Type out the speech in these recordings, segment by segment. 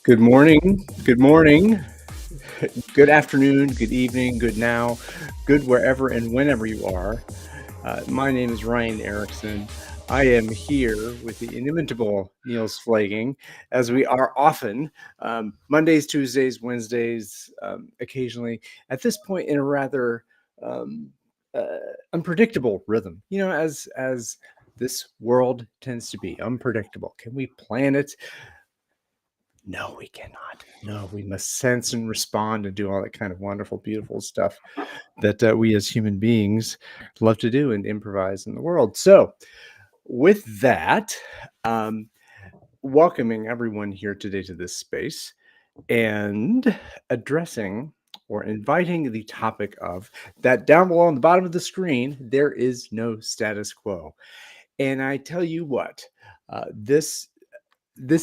Good morning, good morning, good afternoon, good evening, good now, good wherever and whenever you are. My name is Ryan Erickson. I am here with the inimitable Niels Flagging, as we are often, Mondays, Tuesdays, Wednesdays, occasionally, at this point in a rather unpredictable rhythm, as this world tends to be unpredictable. Can we plan it? No, we cannot. No, we must sense and respond and do all that kind of wonderful, beautiful stuff that we as human beings love to do and improvise in the world. So, with that, welcoming everyone here today to this space and addressing or inviting the topic of that down below on the bottom of the screen, there is no status quo. And I tell you what, this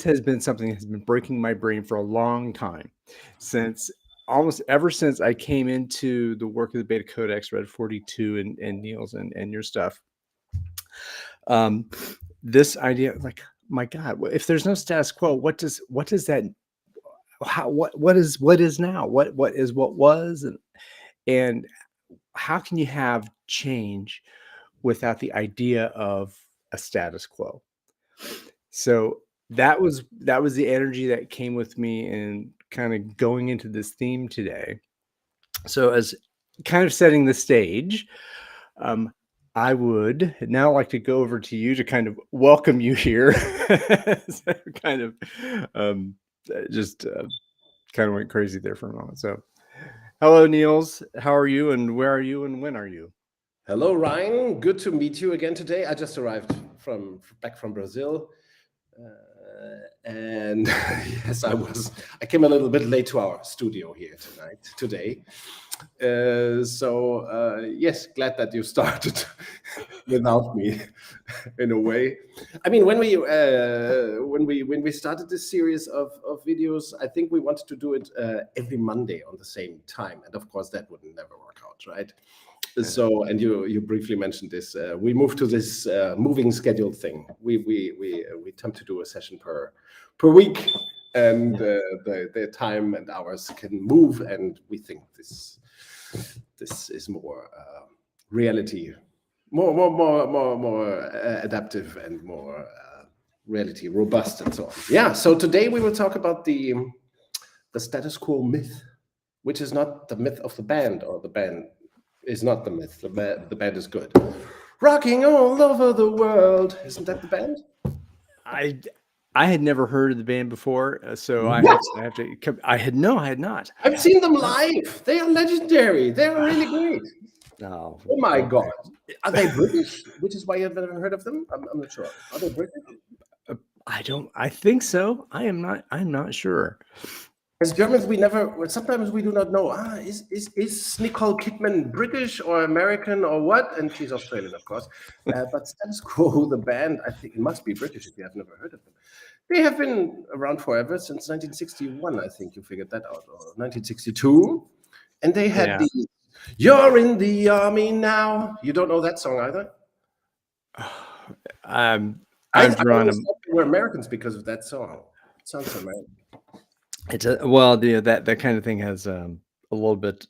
has been something that has been breaking my brain for a long time, since almost ever since I came into the work of the BetaCodex, read 42 and Niels and your stuff. This idea, like, my God, if there's no status quo, what does that? What is now? What is what was, and how can you have change without the idea of a status quo? So that was the energy that came with me and kind of going into this theme today. So as kind of setting the stage, I would now like to go over to you to kind of welcome you here. So kind of just kind of went crazy there for a moment. So hello, Niels. How are you, and where are you, and when are you? Hello, Ryan. Good to meet you again today. I just arrived back from Brazil. And yes, I came a little bit late to our studio here today. Yes, glad that you started without me in a way. I mean, when we started this series of videos, I think we wanted to do it every Monday on the same time. And of course, that would never work out, right? So, and you briefly mentioned this. We moved to this moving schedule thing. We attempt to do a session per week, and the time and hours can move. And we think this is more reality, more adaptive and more reality robust and so on. Yeah. So today we will talk about the status quo myth, which is not the myth of the band, or the band is not the myth. The band is good. Rocking all over the world. Isn't that the band? I had never heard of the band before, so I have to come. I had not. I've seen them live. They are legendary. They are really great. Oh my God. Are they British? Which is why you've never heard of them? I'm not sure. Are they British? I think so. I'm not sure. As Germans, sometimes we do not know, is Nicole Kidman British or American or what? And she's Australian, of course. But Status Quo, the band, I think it must be British if you have never heard of them. They have been around forever, since 1961, I think you figured that out, or 1962. And they had the You're in the Army Now. You don't know that song either? I'm drawn. They were Americans because of that song. It sounds American. It's that kind of thing has a little bit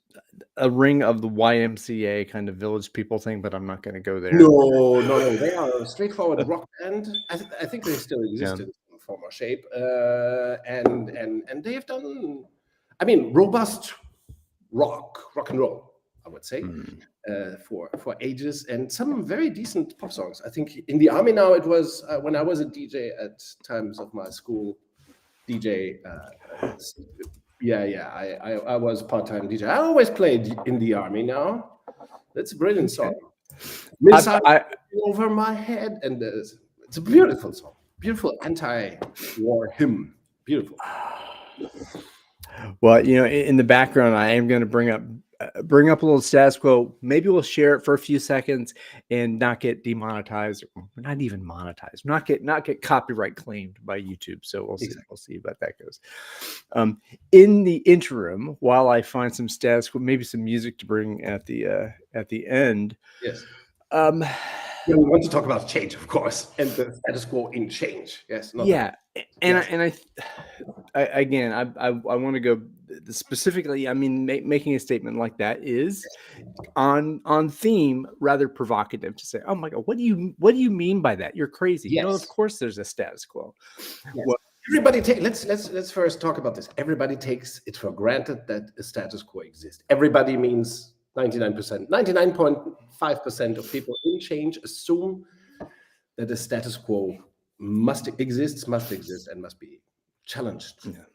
a ring of the YMCA kind of Village People thing, but I'm not going to go there. No. They are a straightforward rock band. I think they still exist in some form or shape, and they have done, I mean, robust rock and roll, I would say, for ages, and some very decent pop songs. I think in the Army Now, it was when I was a DJ at times of my school. DJ, I was part-time DJ. I always played in the Army Now. That's a brilliant song. Missile over my head, and it's a beautiful song. Beautiful anti-war hymn. Beautiful. Well, in the background, I am going to bring up a little status quo. Maybe we'll share it for a few seconds and not get demonetized, or not even monetized, not get copyright claimed by YouTube. So we'll see. Exactly. We'll see about that goes. In the interim, while I find some status quo, maybe some music to bring at the end. Yes. Yeah, we want to talk about change, of course, and the status quo in change. Yes. Yeah, and I want to go specifically. I mean, making a statement like that is on theme, rather provocative to say, "Oh my God, what do you mean by that? You're crazy." Yes. No, of course there's a status quo. Yes. Well, everybody let's first talk about this. Everybody takes it for granted that a status quo exists. Everybody means 99%, 99.5% of people in change assume that the status quo must exist, and must be challenged. Yeah.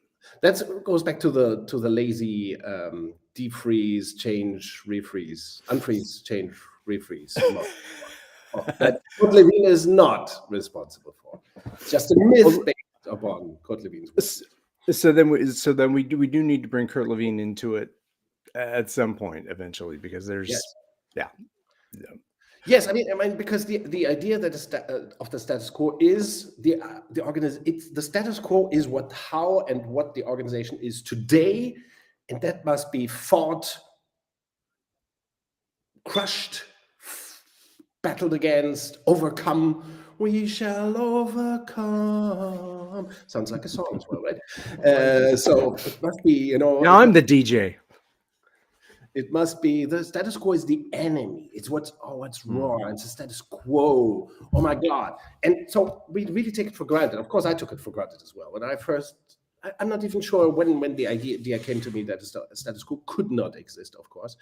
That goes back to the lazy defreeze, change, refreeze, unfreeze, change, refreeze. That Kurt Lewin is not responsible for. It's just a myth based upon Kurt Lewin's work. So then we do need to bring Kurt Lewin into it at some point eventually, because there's Yes, I mean, because the idea that of the status quo is the status quo is what the organization is today, and that must be fought, crushed, battled against, overcome. We shall overcome. Sounds like a song as well, right? So it must be, Now I'm the DJ. It must be the status quo is the enemy. It's what's wrong. It's the status quo. Oh my God. And so we really take it for granted. Of course, I took it for granted as well. When I'm not even sure when the idea came to me that a status quo could not exist, of course.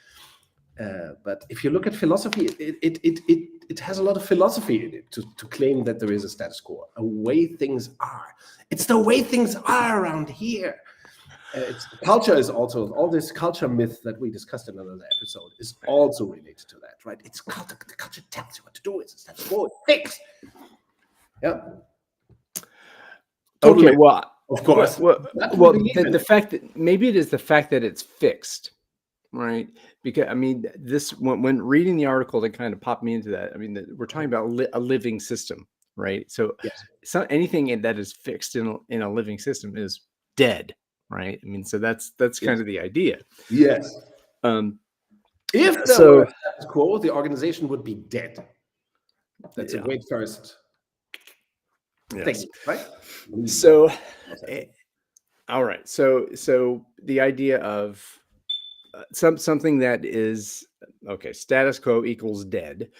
But if you look at philosophy, it has a lot of philosophy in it to claim that there is a status quo, a way things are. It's the way things are around here. Culture is also, all this culture myth that we discussed in another episode is also related to that, right? It's culture. The culture tells you what to do. It's a status quo. It's fixed. Yeah. Totally. Okay. Well, of course. The fact that maybe it is the fact that it's fixed, right? Because I mean, this when reading the article, that kind of popped me into that. I mean, we're talking about a living system, right? So, yes. Anything that is fixed in a living system is dead. Right. I mean, so that's kind of the idea. Yes. If there were a status quo, the organization would be dead. That's a great first thing, right? So, all right. So the idea of something that is status quo equals dead,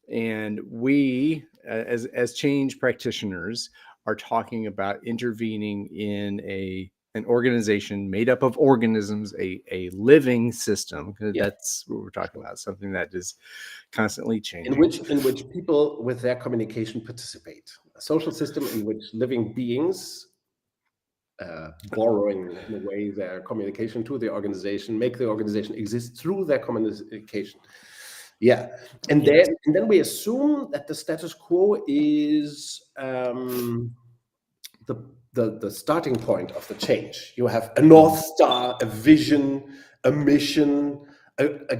and we as change practitioners are talking about intervening in an organization made up of organisms, a living system. That's what we're talking about, something that is constantly changing. In which people with their communication participate. A social system in which living beings, borrowing in a way their communication to the organization, make the organization exist through their communication. Yeah. And then we assume that the status quo is the starting point of the change. You have a North Star, a vision, a mission, a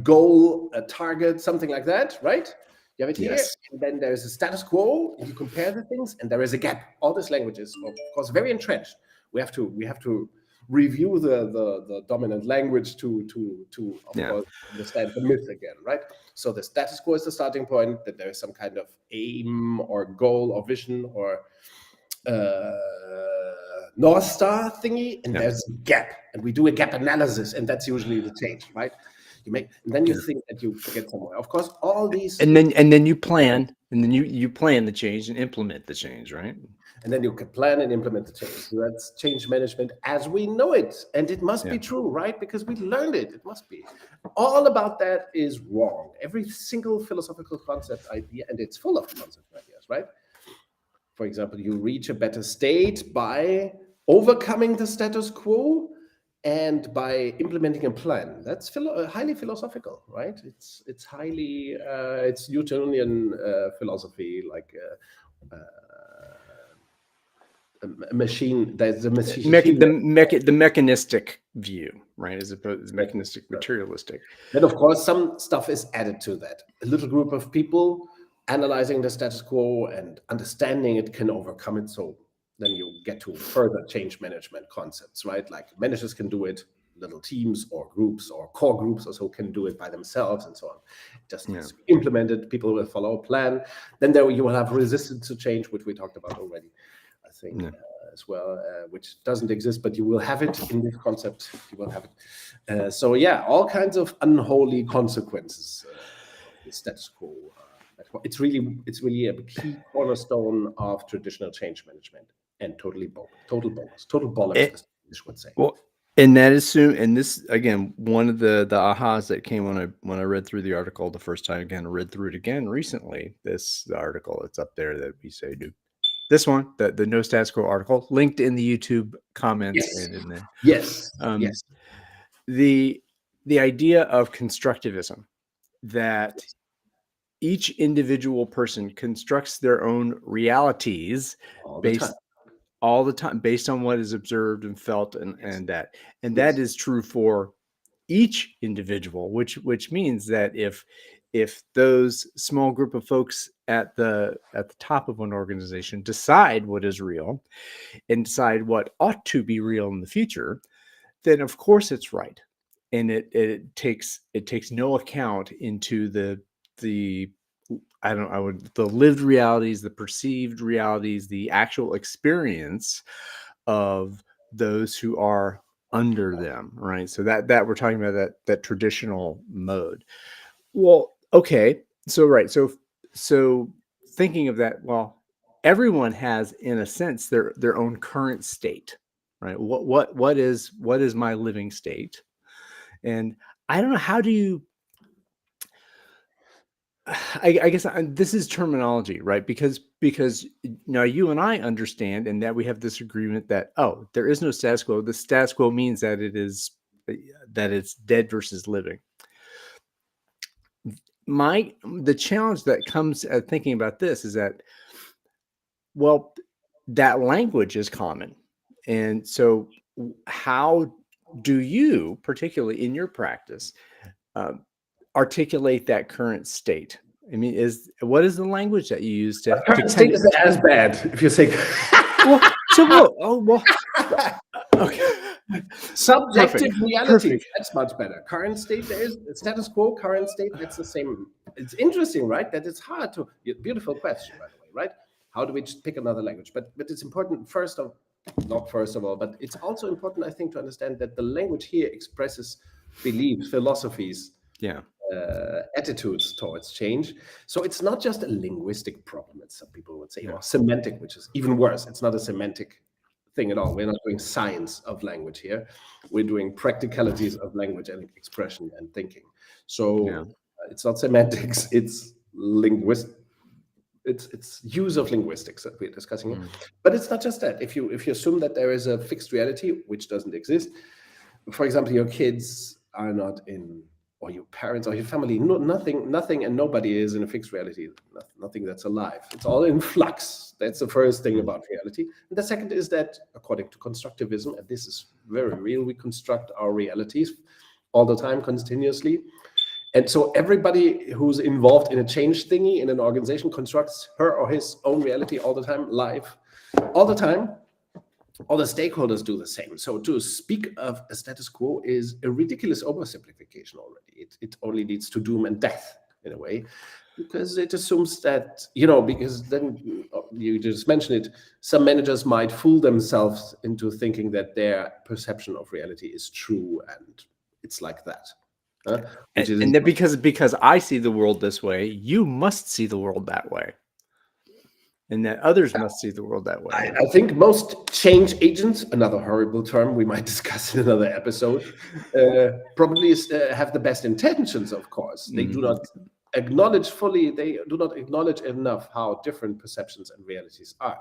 goal, a target, something like that, right? You have it here, and then there's a status quo, and you compare the things, and there is a gap. All these languages, of course, very entrenched. We have to review the dominant language to course understand the myth again, right? So the status quo is the starting point, that there is some kind of aim or goal or vision or North Star thingy, and there's a gap, and we do a gap analysis, and that's usually the change, right? And then you think that you get somewhere. Of course, all these, and then you plan, and then you plan the change and implement the change, right? And then you can plan and implement the change. So that's change management as we know it, and it must be true, right? Because we learned it. It must be. All about that is wrong. Every single philosophical concept idea, and it's full of concept ideas, right? For example, you reach a better state by overcoming the status quo and by implementing a plan. That's highly philosophical, right? It's highly it's Newtonian philosophy, like a machine. There's a machine. The mechanistic view, right, as opposed to mechanistic materialistic. Then, of course, some stuff is added to that. A little group of people analyzing the status quo and understanding it can overcome it. So then you get to further change management concepts, right? Like managers can do it, little teams or groups or core groups also can do it by themselves and so on. It just needs to be implemented. People will follow a plan. Then there you will have resistance to change, which we talked about already, I think, as well, which doesn't exist, but you will have it in this concept. You will have it. So yeah, all kinds of unholy consequences. The status quo. It's really a key cornerstone of traditional change management, and total bollocks, as I would say. Well, and that is soon. And this again, one of the ahas that came when I read through the article the first time. Again, I read through it again recently. The article, it's up there that we say, dude. This one, the No Status Quo article, linked in the YouTube comments and in there. Yes. The idea of constructivism, that each individual person constructs their own realities all the time based on what is observed and felt, and that is true for each individual, which means that if those small group of folks at the top of an organization decide what is real and decide what ought to be real in the future, then of course it's right, and it takes no account into the lived realities, the perceived realities, the actual experience of those who are under them, right? So that we're talking about that traditional mode. Well, okay, so thinking of that, well, everyone has, in a sense, their own current state, right? What is my living state? And I don't know, how do you? I guess this is terminology, right? Because now you and I understand, and that we have this agreement that, oh, there is no status quo. The status quo means that it's dead versus living. The challenge that comes at thinking about this is that, well, that language is common, and so how do you, particularly in your practice, articulate that current state? I mean, what is the language that you use to current state is as bad if you say okay. Subjective reality. Perfect. That's much better. Current state, there is status quo, current state, that's the same. It's interesting, right? That it's hard to. Beautiful question, by the way, right? How do we just pick another language? But it's important, not first of all, but it's also important, I think, to understand that the language here expresses beliefs, philosophies, attitudes towards change. So it's not just a linguistic problem, as some people would say, or semantic, which is even worse. It's not a semantic thing at all. We're not doing science of language here. We're doing practicalities of language and expression and thinking. So it's not semantics, it's linguistic. It's use of linguistics that we're discussing here. But it's not just that. If you assume that there is a fixed reality which doesn't exist, for example, your kids are not in, or your parents or your family, nothing and nobody is in a fixed reality. Nothing that's alive. It's all in flux. That's the first thing about reality. And the second is that, according to constructivism, and this is very real, we construct our realities all the time, continuously. And so everybody who's involved in a change thingy in an organization constructs her or his own reality all the time, live, all the time. All the stakeholders do the same. So to speak of a status quo is a ridiculous oversimplification already. It only leads to doom and death in a way, because it assumes that, because then you just mentioned it, some managers might fool themselves into thinking that their perception of reality is true, and it's like that. And then because I see the world this way, you must see the world that way. And that others must see the world that way. I think most change agents, another horrible term we might discuss in another episode, probably have the best intentions, of course. They do not acknowledge fully, they do not acknowledge enough how different perceptions and realities are.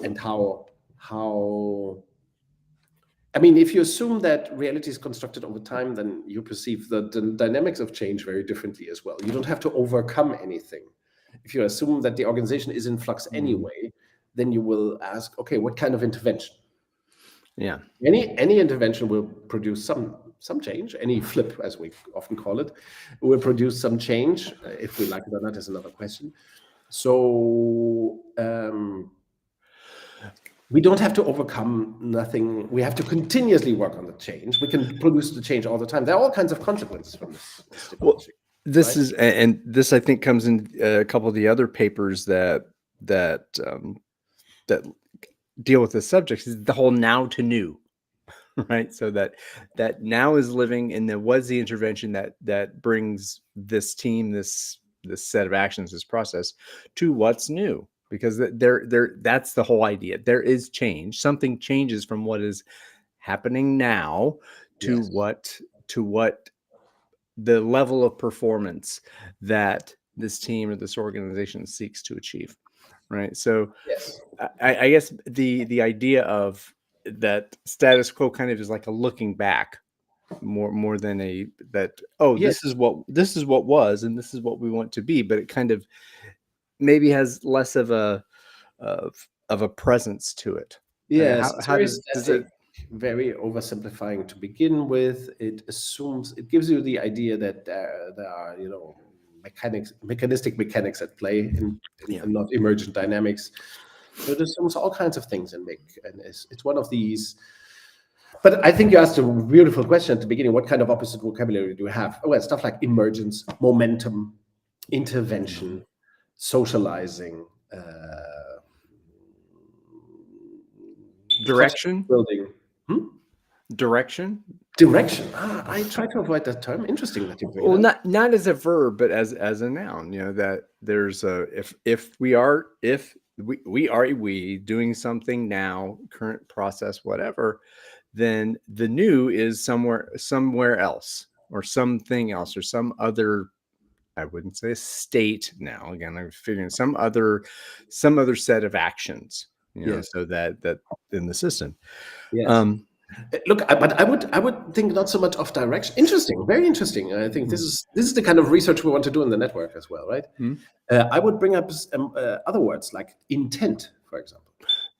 And how I mean, if you assume that reality is constructed over time, then you perceive the dynamics of change very differently as well. You don't have to overcome anything. If you assume that the organization is in flux anyway, then you will ask, okay, what kind of intervention? Yeah. Any intervention will produce some change. Any flip, as we often call it, will produce some change. If we like it or not is another question. So we don't have to overcome nothing. We have to continuously work on the change. We can produce the change all the time. There are all kinds of consequences from this technology. This right? is, and this I think comes in a couple of the other papers that deal with this subject, is the whole now to new, right? So that now is living, and there was the intervention that brings this team, this set of actions, this process to what's new, because that's the whole idea. There is change. Something changes from what is happening now to Yes. what the level of performance that this team or this organization seeks to achieve, right? So Yes. I guess the idea of that status quo kind of is like a looking back more than Yes. this is what was and this is what we want to be, but it kind of maybe has less of a presence to it. Yes, it's How very does static, it? very oversimplifying to begin with. It gives you the idea that there are, mechanistic mechanics at play and not emergent dynamics. So it assumes all kinds of things and it's one of these. But I think you asked a beautiful question at the beginning. What kind of opposite vocabulary do you have? Well, stuff like emergence, momentum, intervention, socializing, Direction. building. Direction. Direction. I try to avoid that term. Interesting that you bring Well, it up. not as a verb, but as a noun. That there's a if we are doing something now, current process, whatever, then the new is somewhere else or something else or some other. I wouldn't say a state now. Again, I'm figuring some other set of actions. Yes. So that in the system. Yes. Look, but I would think not so much of direction. Interesting, very interesting. I think this is the kind of research we want to do in the network as well, right? I would bring up other words like intent, for example,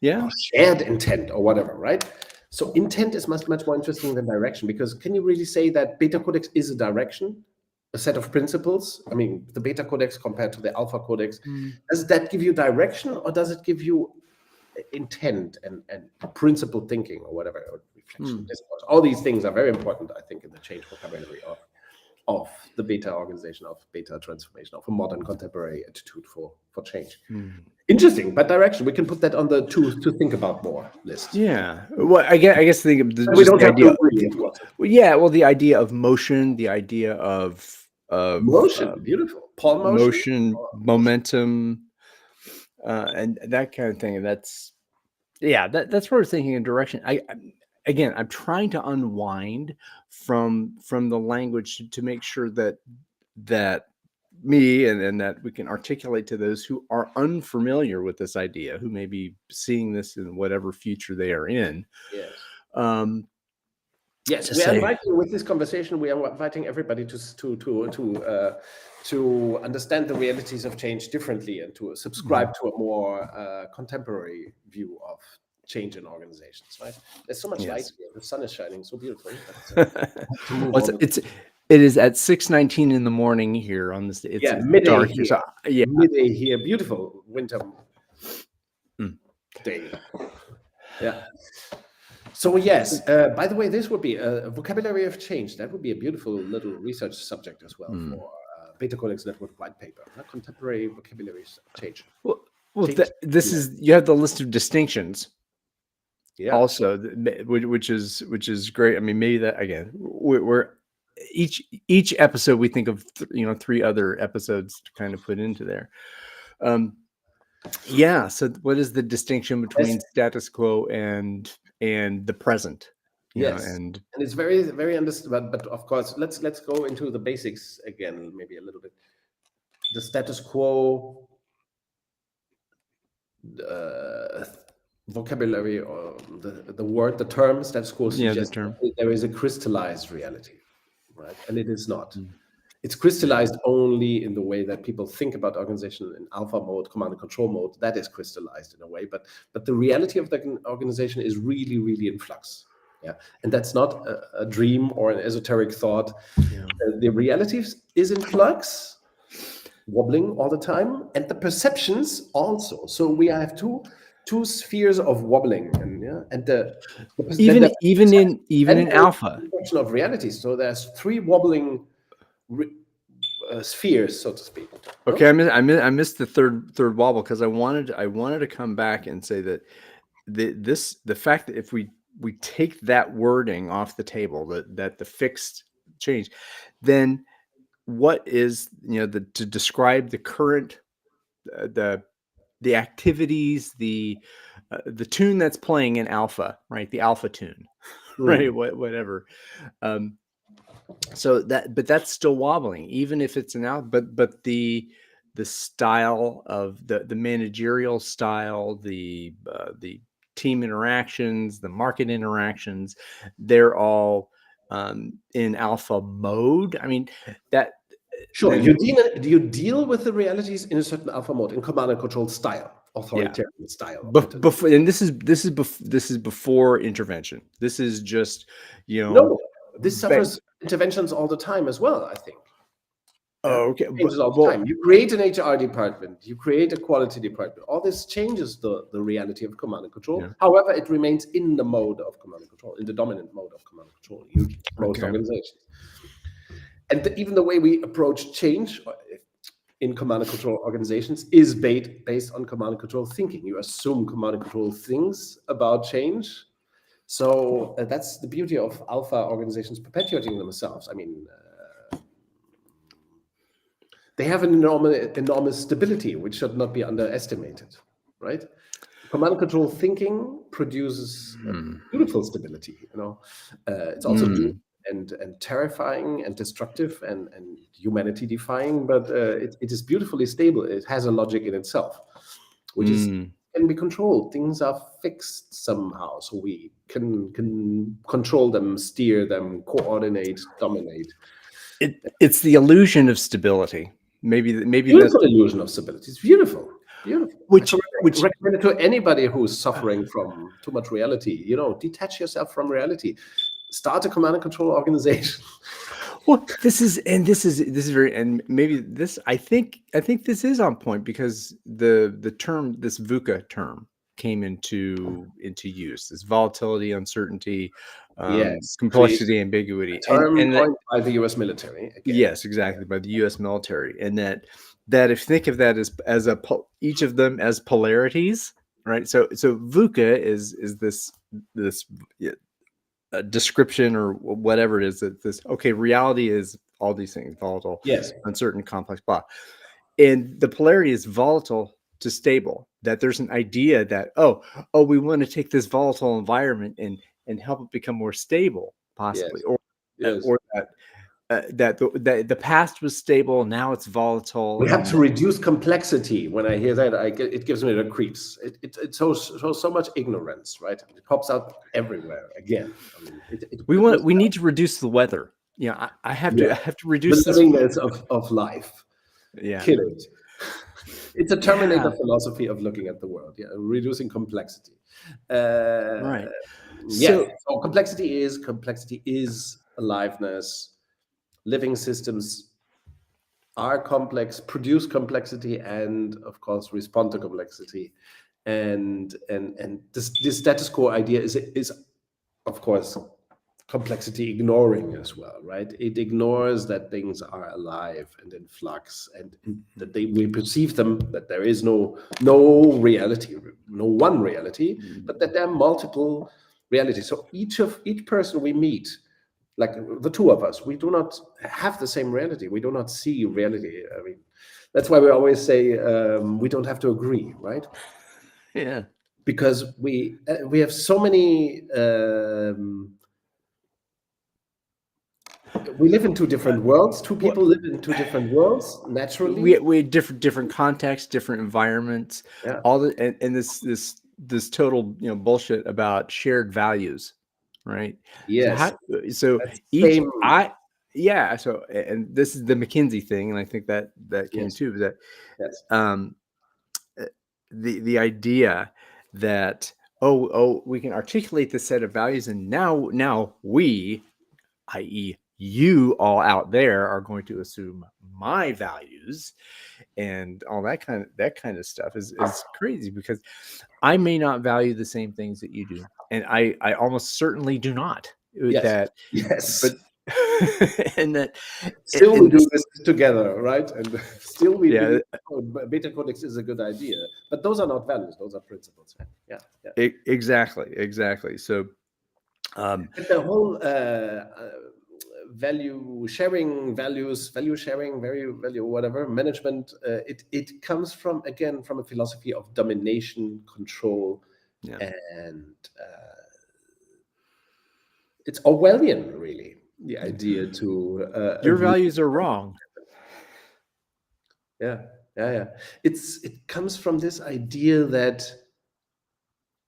Yeah. or shared intent, or whatever, right? So intent is much more interesting than direction, because can you really say that BetaCodex is a direction, a set of principles? I mean, the BetaCodex compared to the Alpha Codex, does that give you direction, or does it give you intent and principled thinking, or whatever, or reflection, discourse? All these things are very important, I think, in the change vocabulary of the beta organization, of beta transformation, of a modern contemporary attitude for change. Interesting, but direction, we can put that on the to think about more list. Yeah. Well, I guess think of We don't have to agree, of course. Well, yeah. Well, the idea of motion, the idea of Motion, beautiful. Paul motion, momentum, and that kind of thing. And that's what we're thinking in direction. I'm trying to unwind from the language to make sure that me and that we can articulate to those who are unfamiliar with this idea, who may be seeing this in whatever future they are in. Yes. Yes, we are inviting, with this conversation, we are inviting everybody to understand the realities of change differently and to subscribe to a more contemporary view of change in organizations. Right? There's so much light here. The sun is shining so beautifully. It is at 6:19 in the morning here on this. It's midday dark here. So, midday here. Beautiful winter day. Yeah. So yes, by the way, this would be a vocabulary of change. That would be a beautiful little research subject as well for BetaCodex network white paper. Contemporary vocabulary change. Well, this is, you have the list of distinctions. Yeah. Also, which is great. I mean, maybe that again, we're each episode we think of 3 other episodes to kind of put into there. Yeah. So, what is the distinction between status quo and the present? Yes, and it's very, very understood. But of course, let's go into the basics again, maybe a little bit. The status quo vocabulary, or the word, the term status quo suggests there is a crystallized reality, right? And it is not. It's crystallized only in the way that people think about organization in alpha mode, command and control mode. That is crystallized in a way, but the reality of the organization is really, really in flux. Yeah, and that's not a dream or an esoteric thought. Yeah. The reality is in flux, wobbling all the time, and the perceptions also. So we have two spheres of wobbling, and Even the even in alpha. perception of reality. So there's three wobbling spheres, so to speak. Okay, I missed the third wobble because I wanted to come back and say that the fact that if we take that wording off the table, that the fixed change, then what is, to describe the current the activities, the tune that's playing in alpha, right? The alpha tune, right? Whatever. So but that's still wobbling, even if it's an out. But the style of the managerial style, the team interactions, the market interactions, they're all in alpha mode. I mean, that. Sure, you deal with the realities in a certain alpha mode, in command and control style, authoritarian style. Before, and this is before intervention. This is just, no, this suffers interventions all the time as well, I think. Oh, okay. Changes all the time. You create an HR department, you create a quality department. All this changes the reality of command and control. Yeah. However, it remains in the mode of command and control, in the dominant mode of command and control. Most organizations. And even the way we approach change in command and control organizations is based on command and control thinking. You assume command and control thinks about change. So that's the beauty of alpha organizations perpetuating themselves. I mean, they have an enormous stability, which should not be underestimated, right? Command and control thinking produces beautiful stability. It's also and terrifying and destructive and humanity defying, but it is beautifully stable. It has a logic in itself, which can be controlled. Things are fixed somehow, so we can control them, steer them, coordinate, dominate. It's the illusion of stability. Maybe beautiful illusion of stability. It's beautiful. Which recommend it to anybody who's suffering from too much reality. Detach yourself from reality. Start a command and control organization. Well, this is very, and maybe this, I think this is on point, because the term, this VUCA term, came into use. This volatility, uncertainty, complexity, ambiguity, and by the U.S. military. Again. Yes, exactly, by the U.S. military, and that if you think of that as each of them as polarities, right? So VUCA is this description or whatever it is, that this, okay, reality is all these things: volatile, uncertain, complex, blah. And the polarity is volatile to stable. That there's an idea that we want to take this volatile environment and help it become more stable, possibly, or that the past was stable, now it's volatile. We have to reduce complexity. When I hear that, it gives me the creeps. It shows so much ignorance, right? It pops out everywhere again. We need to reduce the weather. I have to reduce the nothingness of life. Kill it. It's a Terminator philosophy of looking at the world. Reducing complexity. Right. So complexity is aliveness. Living systems are complex, produce complexity, and of course respond to complexity. And this status quo idea is of course complexity ignoring as well, right? It ignores that things are alive and in flux, and that we perceive them, that there is no reality, no one reality, but that there are multiple realities. So each person we meet, like the two of us, we do not have the same reality. We do not see reality. I mean, that's why we always say we don't have to agree, right? Yeah. Because we have so many. We live in two different worlds. Two people live in two different worlds naturally. We have different contexts, different environments. All and this total bullshit about shared values, right? Yes. So each yeah. So, and this is the McKinsey thing, and I think that came Yes, too. That yes, um, uh, the idea that we can articulate this set of values, and now we, i.e., you all out there, are going to assume my values, and all that kind of stuff is crazy, because I may not value the same things that you do, and I almost certainly do not. yes, That, yes. but and that, Still, we and do this, this together, right? And still, we yeah, believe beta codex is a good idea. But those are not values; those are principles. Yeah, yeah. exactly. So, But the whole value sharing, value sharing, value whatever management, it comes from, again, from a philosophy of domination, control, yeah, and it's Orwellian, really. The idea to your agree. values are wrong. Yeah, yeah. It comes from this idea that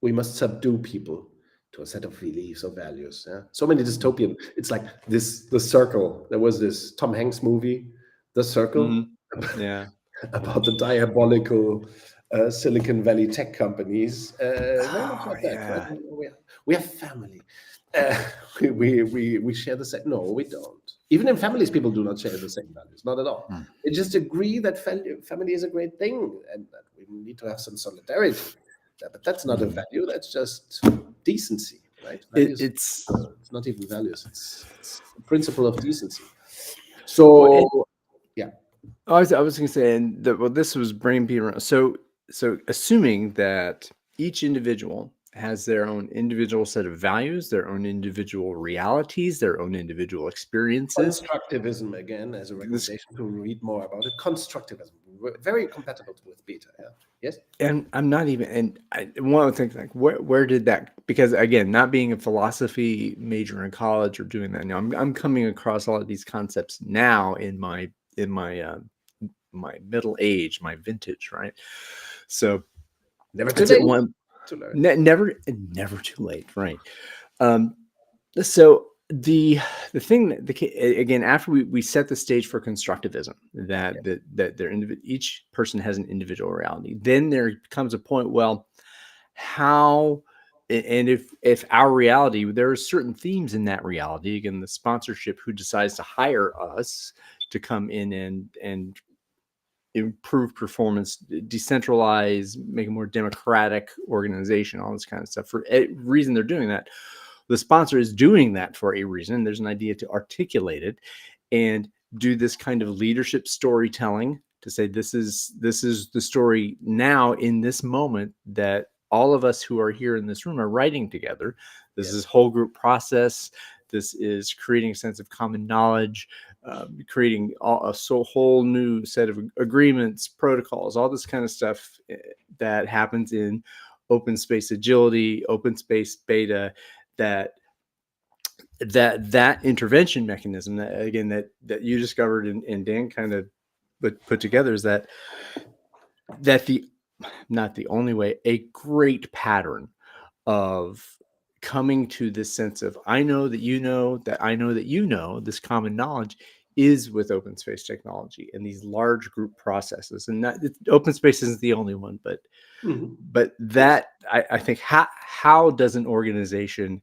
we must subdue people to a set of beliefs or values. Yeah? So many dystopian. It's like this. The Circle. There was this Tom Hanks movie, The Circle, Hmm. Yeah. about the diabolical Silicon Valley tech companies. Very much Oh like that, right? yeah. We have family. Uh, we share the same. No, we don't. Even in families, people do not share the same values. Not at all. Hmm. They just agree that family is a great thing and that we need to have some solidarity. But that's not a Hmm. value. That's just decency, right? Values. It's It's not even values. It's a principle of decency. well, So yeah, I was going to say, and this was brain beat around. So assuming that each individual has their own individual set of values, their own individual realities, their own individual experiences. constructivism again as a This, recommendation to read more about it. Constructivism, very compatible with beta. Yeah. Yes. and I'm not even, and I one of the things, like, where did that? Because again, not being a philosophy major in college or doing that now, I'm coming across all of these concepts now in my my middle age, my vintage, right? So Never too it's at late one. to learn. Never too late, right? Um, so the thing that again, after we set the stage for constructivism, Yeah. that each person has an individual reality, then there comes a point, well, how, and if our reality, there are certain themes in that reality, again, the sponsorship, who decides to hire us to come in and improve performance, decentralize, make a more democratic organization, all this kind of stuff. For a reason they're doing that. The sponsor is doing that for a reason. There's an idea to articulate it and do this kind of leadership storytelling to say, this is the story now in this moment that all of us who are here in this room are writing together. This Yes. is whole group process. This is creating a sense of common knowledge, creating a whole new set of agreements, protocols, all this kind of stuff that happens in open space agility, open space beta. That intervention mechanism, that again, that you discovered and Dan kind of put together, is that the not the only way, a great pattern of coming to this sense of, I know that you know that I know that you know, this common knowledge, is with open space technology and these large group processes. And that open space isn't the only one, Mhm. Yes. that I think, how does an organization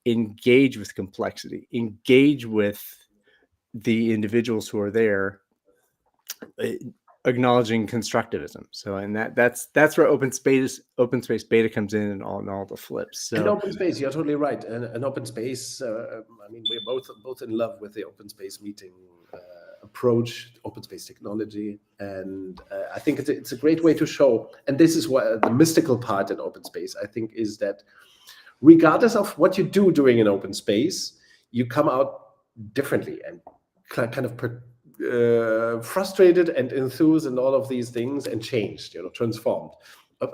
engage with complexity, engage with the individuals who are there, uh, acknowledging constructivism? So, and that's where open space beta comes in, and all the flips. And So open space, you're totally right. And an open space. I mean, we're both in love with the open space meeting approach, open space technology, and I think it's a great way to show. And this is what the mystical part in open space, I think, is that regardless of what you do during an open space, you come out differently and kind of frustrated and enthused and all of these things, and changed, transformed.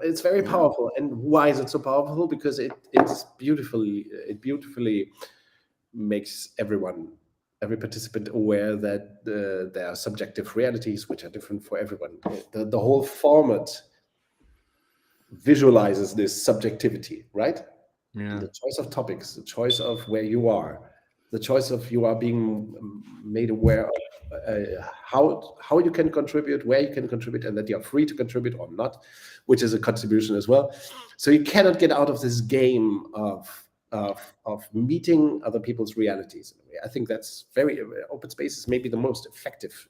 It's very yeah, powerful. And why is it so powerful? Because it beautifully makes every participant aware that there are subjective realities which are different for everyone. The whole format visualizes this subjectivity, right? yeah. The choice of topics, the choice of where you are, the choice of you are being made aware of how you can contribute, where you can contribute, and that you are free to contribute or not, which is a contribution as well. So you cannot get out of this game of meeting other people's realities. I think that's very open space is maybe the most effective,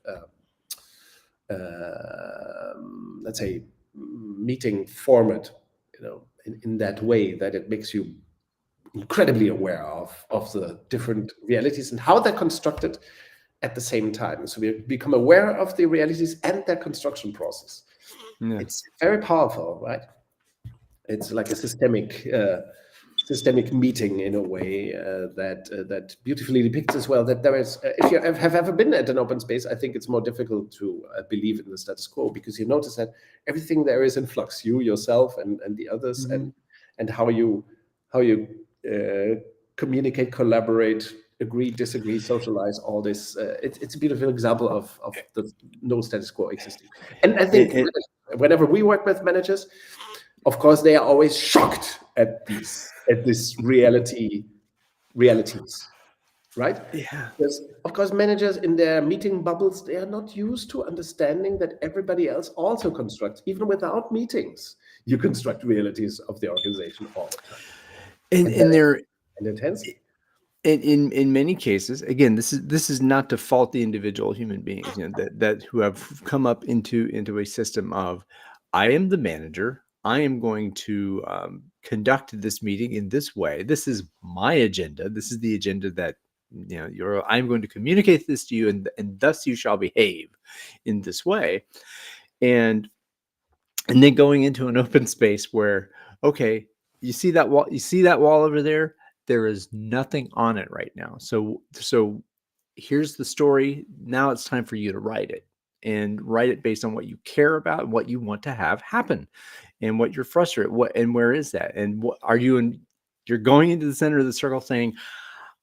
let's say, meeting format, in that way, that it makes you incredibly aware of the different realities and how they're constructed at the same time. So we become aware of the realities and their construction process. Yeah. It's very powerful, right? It's like a systemic meeting in a way that beautifully depicts as well that there is. If you have ever been at an open space, I think it's more difficult to believe in the status quo, because you notice that everything there is in flux. You yourself and the others, Mhm. and how you communicate, collaborate, agree, disagree, socialize. All this. It's a beautiful example of the no status quo existing. And I think And- whenever we work with managers, of course, they are always shocked at this realities, right? yeah. Because of course, managers in their meeting bubbles, they are not used to understanding that everybody else also constructs, even without meetings. You construct realities of the organization all the time, and And there, intense. in many cases, again, this is not to fault the individual human beings, that who have come up into a system of, I am the manager. I am going to conduct this meeting in this way. This is my agenda. This is the agenda that I'm going to communicate this to you, and thus you shall behave in this way. And then going into an open space where, okay, you see that wall over there, there is nothing on it right now. So here's the story. Now it's time for you to write it, and write it based on what you care about and what you want to have happen, and what you're frustrated, and where is that, and what are you in. You're going into the center of the circle saying,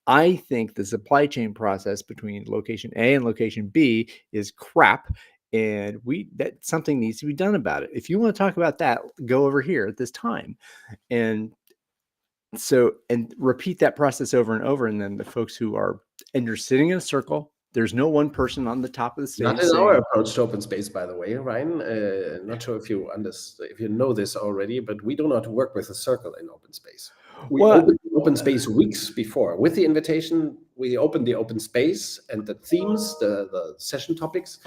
I think the supply chain process between location A and location B is crap, and that something needs to be done about it. If you want to talk about that, go over here at this time. And repeat that process over and over. And then the folks and you're sitting in a circle. There's no one person on the top of the stage Not in saying, our approach to open space, by the way, Ryan. Not sure if you know this already, but we do not work with a circle in open space. We well, open open space weeks before. With the invitation, we open the open space, and the themes, the session topics,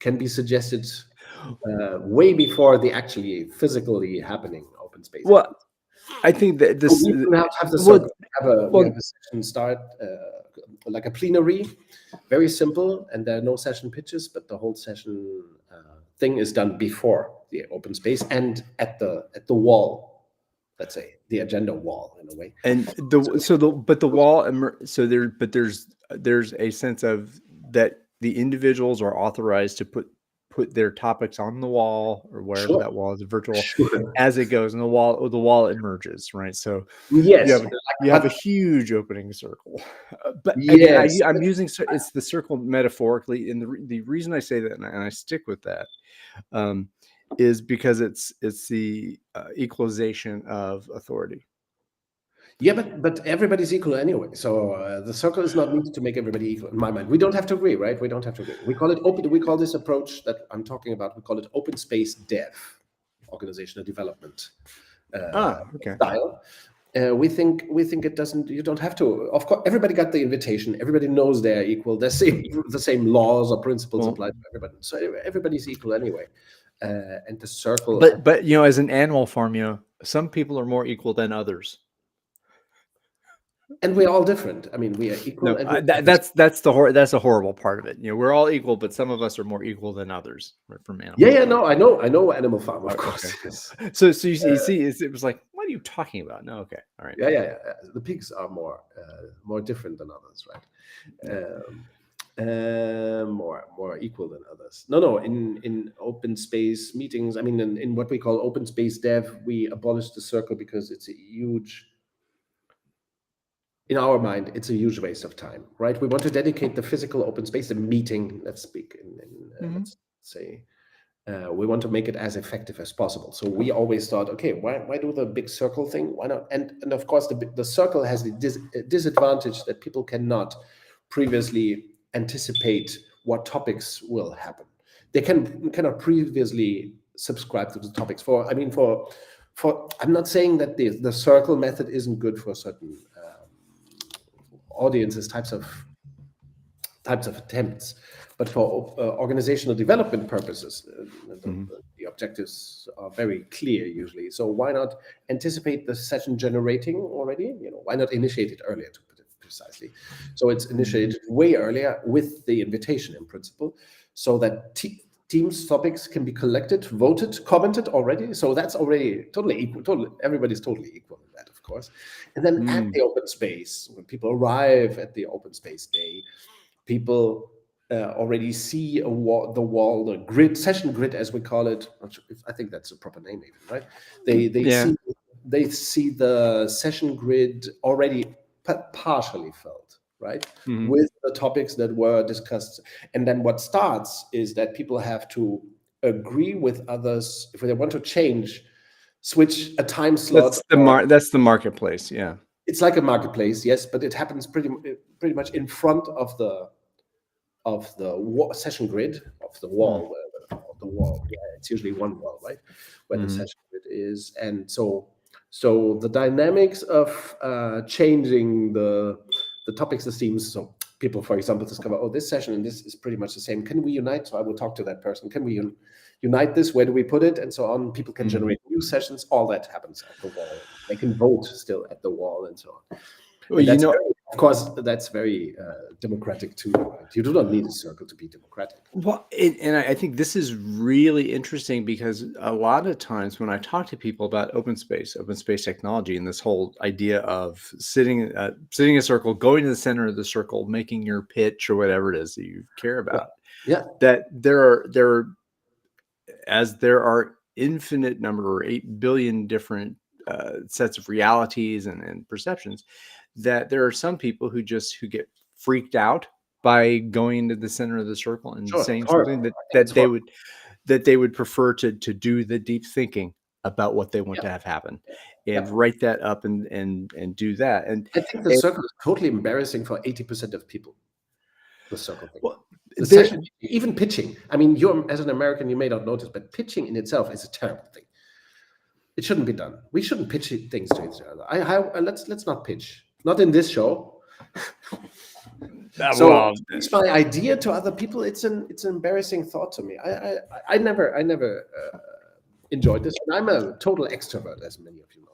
can be suggested way before the actually physically happening open space well, happens. I think that So this, we don't have the well, circle. We well, have a session start, like a plenary, very simple, and there are no session pitches, but the whole session thing is done before the open space and at the wall, let's say the agenda wall in a way. and the wall, so there's a sense of that the individuals are authorized to put their topics on the wall, or wherever Sure, that wall is virtual, sure. as it goes, and the wall emerges, right? So Yes, you have a but huge opening circle. But again, yes, I'm using it's the circle metaphorically, and the reason I say that, and I stick with that, is because it's the equalization of authority. yeah, but everybody's equal anyway. So the circle is not needed to make everybody equal. In my mind, we don't have to agree, right? We don't have to agree. We call it open. We call this approach that I'm talking about. We call it open space dev, organizational development Okay. style. We think it doesn't. You don't have to. Of course, everybody got the invitation. Everybody knows they're equal. The same laws or principles apply to everybody. So everybody's equal anyway. And the circle. But as an animal farm, some people are more equal than others. And we're all different. I mean, we are equal. No, And that's a horrible part of it. We're all equal, but some of us are more equal than others, right, from animals. yeah, no, I know Animal Farm, of course. Okay. Yes. So you see, it was like, what are you talking about? No, okay, all right. Yeah. The pigs are more different than others, right? More equal than others. No. In open space meetings, I mean, in what we call open space dev, we abolished the circle because it's a huge. In our mind, it's a huge waste of time, right? We want to dedicate the physical open space, the meeting. Let's speak let's say we want to make it as effective as possible. So we always thought, okay, why do the big circle thing? Why not? And of course, the circle has the disadvantage that people cannot previously anticipate what topics will happen. They cannot previously subscribe to the topics. I'm not saying that the circle method isn't good for certain audiences, types of attempts, but for organizational development purposes, the objectives are very clear usually. So why not anticipate the session generating already? Why not initiate it earlier, to put it precisely? So it's initiated way earlier with the invitation in principle, so that teams' topics can be collected, voted, commented already. So that's already totally equal. Everybody's totally equal in that, of course. And then at the open space, when people arrive at the open space day, people already see the wall, the grid, session grid, as we call it. I think that's a proper name, even, right? They see the session grid already partially filled, right? With the topics that were discussed. And then what starts is that people have to agree with others if they want to switch a time slot. That's the marketplace. Yeah, it's like a marketplace, yes, but it happens pretty much in front of the session grid, of the wall. Yeah, it's usually one wall, right, where the session grid is. And so the dynamics of changing the topics, the themes. So people, for example, discover, oh, this session and this is pretty much the same. Can we unite? So I will talk to that person. Can we unite this? Where do we put it? And so on. People can generate new sessions. All that happens at the wall. They can vote still at the wall and so on. Well, of course, that's very democratic too. Right? You do not need a circle to be democratic. Well, and I think this is really interesting, because a lot of times when I talk to people about open space technology, and this whole idea of sitting in a circle, going to the center of the circle, making your pitch or whatever it is that you care about, that there are infinite number, or 8 billion different sets of realities and perceptions, that there are some people who get freaked out by going to the center of the circle and saying something that they would prefer to do the deep thinking about what they want to have happen, and write that up and do that. And I think the circle is totally embarrassing for 80% of people. The circle thing. Well, even pitching. I mean, as an American, you may not notice, but pitching in itself is a terrible thing. It shouldn't be done. We shouldn't pitch things to each other. Let's not pitch. Not in this show. So it's my idea to other people. It's an embarrassing thought to me. I never enjoyed this. And I'm a total extrovert, as many of you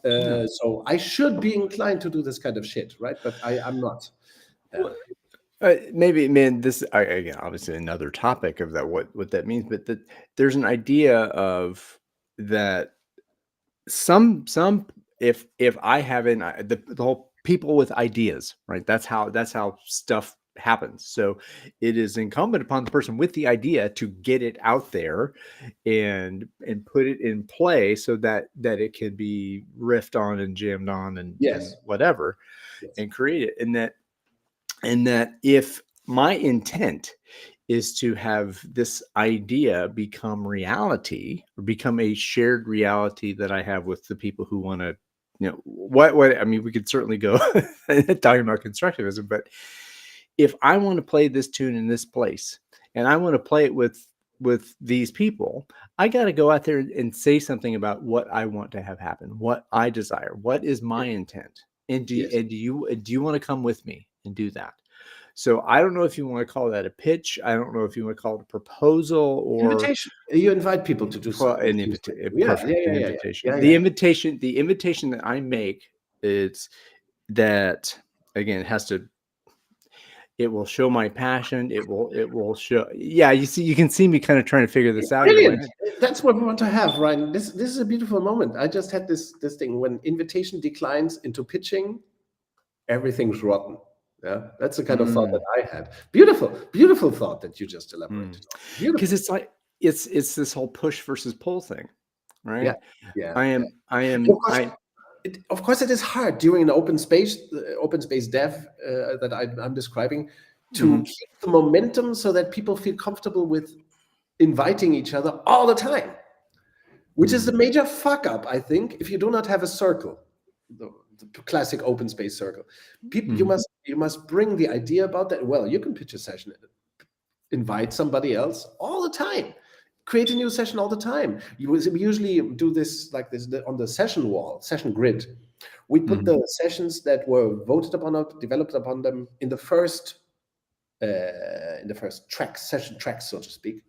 know. So I should be inclined to do this kind of shit, right? But I'm not. Maybe, man, this again, obviously another topic of that, what that means, but that there's an idea of that some if I have the whole people with ideas, right? That's how stuff happens. So it is incumbent upon the person with the idea to get it out there and put it in play, so that it can be riffed on and jammed on and whatever, and create it. And that if my intent is to have this idea become reality, or become a shared reality that I have with the people who want to, what I mean, we could certainly go talking about constructivism, but if I want to play this tune in this place, and I want to play it with these people, I got to go out there and say something about what I want to have happen, what I desire, what is my intent, and do you want to come with me and do that? So I don't know if you want to call that a pitch. I don't know if you want to call it a proposal or invitation. You invite people to do something. An invitation. The invitation that I make is that, again, it will show my passion. It will show. Yeah, you can see me kind of trying to figure this out. Brilliant. That's what we want to have, Ryan. This is a beautiful moment. I just had this thing when invitation declines into pitching, everything's rotten. Yeah, that's the kind of thought that I had. Beautiful thought that you just elaborated on. Because it's like it's this whole push versus pull thing, right? Yeah. Of course, it is hard during an open space dev that I'm describing to keep the momentum so that people feel comfortable with inviting each other all the time, which is the major fuck up, I think, if you do not have a circle, the classic open space circle. People, you must bring the idea about that. Well, you can pitch a session, invite somebody else all the time, create a new session all the time. We usually do this like this on the session wall, session grid. We put the sessions that were voted upon or developed upon them in the first track, session tracks, so to speak.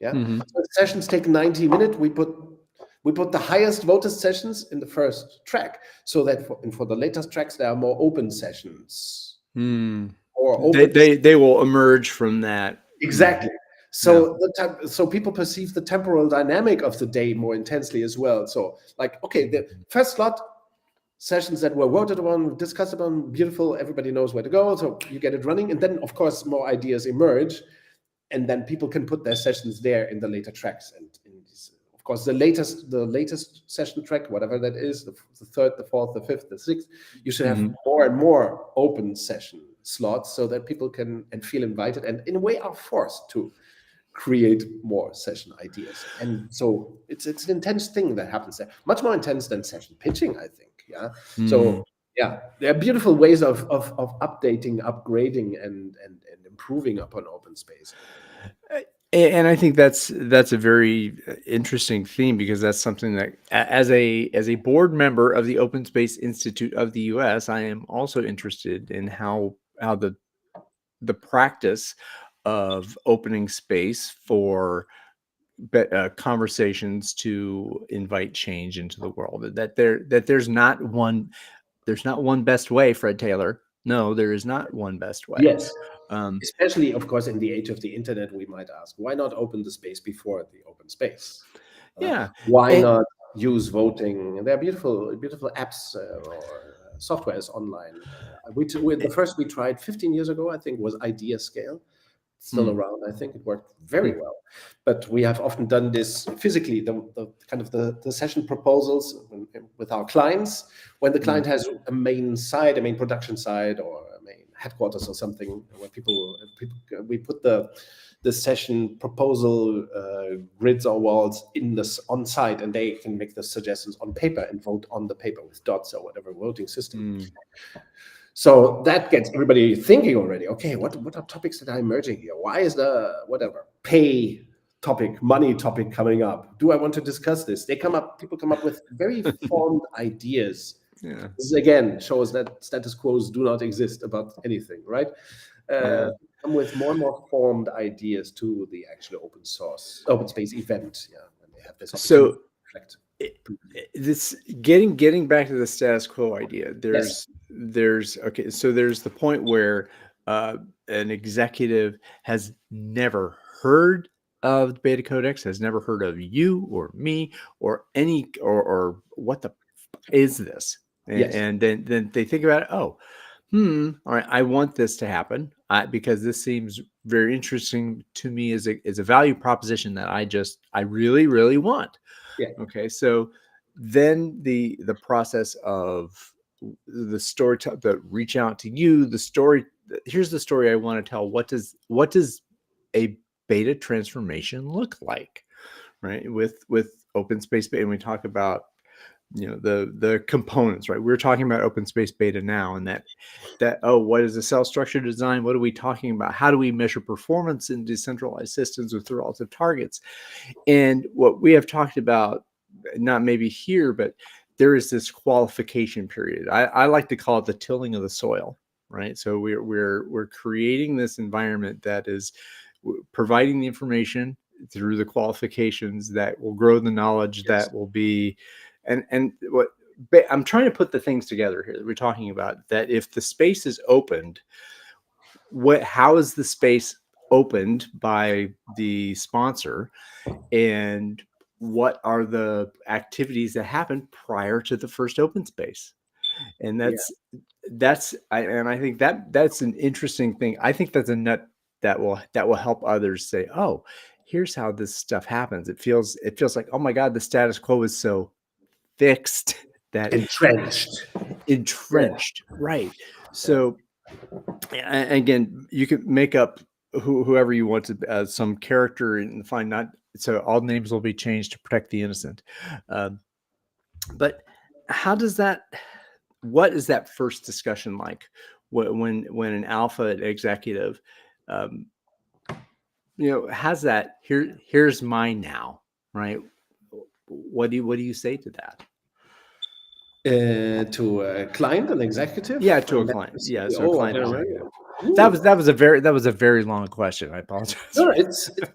Yeah. So the sessions take 90 minutes. We put the highest voted sessions in the first track, so that for the latest tracks there are more open sessions. Or open they will emerge from that. Exactly. So so people perceive the temporal dynamic of the day more intensely as well. So like, okay, the first slot, sessions that were voted on, discussed upon, beautiful, everybody knows where to go, so you get it running. And then, of course, more ideas emerge, and then people can put their sessions there in the later tracks. And of course, the latest session track, whatever that is, the third, the fourth, the fifth, the sixth, you should have more and more open session slots so that people can and feel invited and in a way are forced to create more session ideas. And so it's an intense thing that happens there, much more intense than session pitching, I think. Yeah. So yeah, there are beautiful ways of updating, upgrading, and improving upon open space. And I think that's a very interesting theme, because that's something that, as a board member of the Open Space Institute of the U.S., I am also interested in how the practice of opening space for conversations to invite change into the world. That there's not one best way, Fred Taylor. No, there is not one best way. Yes. Especially, of course, in the age of the internet, we might ask, why not open the space before the open space? Yeah. Why not use voting? There are beautiful apps or softwares online. The first we tried 15 years ago, I think, was Idea Scale. Still around. I think it worked very well. But we have often done this physically, the kind of the session proposals with our clients, when the client has a main side, a main production side, or a main headquarters or something, where we put the session proposal grids or walls on site, and they can make the suggestions on paper and vote on the paper with dots or whatever voting system. So that gets everybody thinking already. Okay, what are topics that are emerging here? Why is the whatever pay topic, money topic coming up? Do I want to discuss this? People come up with very formed ideas. Yeah. This again shows that status quos do not exist about anything, right? Come with more and more formed ideas to the actual open space event. Yeah, and they have this opportunity to reflect. This getting back to the status quo idea, there's the point where an executive has never heard of the BetaCodex, has never heard of you or me or any or what the fuck is this? And then they think about it. Oh, all right, I want this to happen because this seems very interesting to me as a value proposition that I really, really want. Yeah. Okay. So then the process of the story that reach out to you, the story. Here's the story I want to tell. What does a beta transformation look like, right? With open space beta, and we talk about the components, right? We're talking about open space beta now, and that what is a cell structure design? What are we talking about? How do we measure performance in decentralized systems with relative targets? And what we have talked about, not maybe here, but there is this qualification period. I like to call it the tilling of the soil, right? So we're creating this environment that is providing the information through the qualifications that will grow the knowledge that will be, and what I'm trying to put the things together here that we're talking about, that if the space is opened, how is the space opened by the sponsor, and what are the activities that happen prior to the first open space? And I think that's an interesting thing. I think that's a nut that will help others say, oh, here's how this stuff happens. It feels like, oh my God, the status quo is so fixed that entrenched. Right. So again, you can make up whoever you want to, some character, and find not so all names will be changed to protect the innocent. But how does that? What is that first discussion like when an alpha executive, has that here's mine now, right? What do you say to that? To a client, an executive? Yeah, to a client. Yeah, so a Oh, client okay. executive. Ooh. That was a very long question. I apologize. No,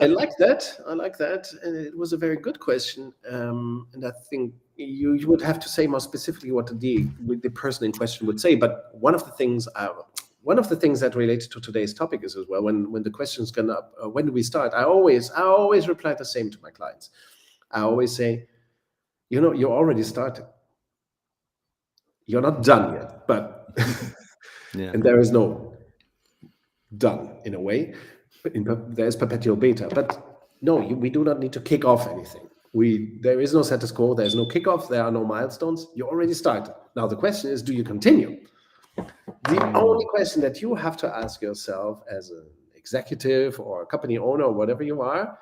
I like that. I like that, and it was a very good question. And I think you would have to say more specifically what the person in question would say. But one of the things that relates to today's topic is as well when the question's gone up, when do we start? I always reply the same to my clients. I always say, you're already starting. You're not done yet, but Yeah. and there is no done in a way. There's perpetual beta, but no, we do not need to kick off anything. There is no status quo. There's no kickoff. There are no milestones. You already started. Now the question is, do you continue? The only question that you have to ask yourself as an executive or a company owner or whatever you are,